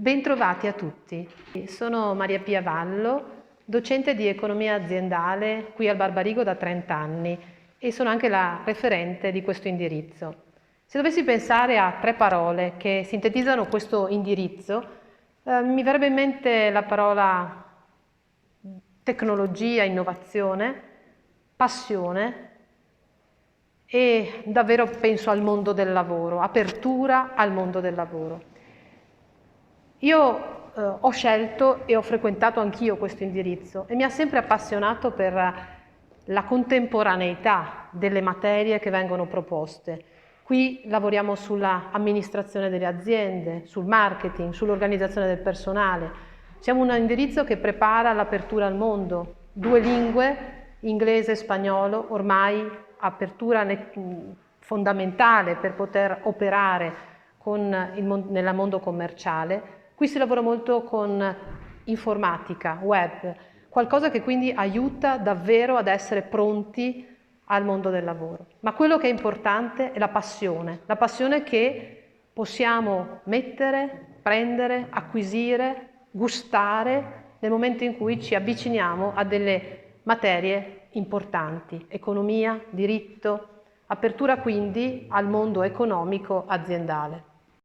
Bentrovati a tutti. Sono Maria Pia Vallo, docente di economia aziendale qui al Barbarigo da 30 anni e sono anche la referente di questo indirizzo. Se dovessi pensare a 3 parole che sintetizzano questo indirizzo, mi verrebbe in mente la parola tecnologia, innovazione, passione e davvero penso al mondo del lavoro, apertura al mondo del lavoro. Io ho scelto e ho frequentato anch'io questo indirizzo e mi ha sempre appassionato per la contemporaneità delle materie che vengono proposte. Qui lavoriamo sulla amministrazione delle aziende, sul marketing, sull'organizzazione del personale. Siamo un indirizzo che prepara l'apertura al mondo. 2 lingue, inglese e spagnolo, ormai apertura fondamentale per poter operare nel mondo commerciale. Qui si lavora molto con informatica, web, qualcosa che quindi aiuta davvero ad essere pronti al mondo del lavoro. Ma quello che è importante è la passione che possiamo mettere, prendere, acquisire, gustare nel momento in cui ci avviciniamo a delle materie importanti, economia, diritto, apertura quindi al mondo economico aziendale.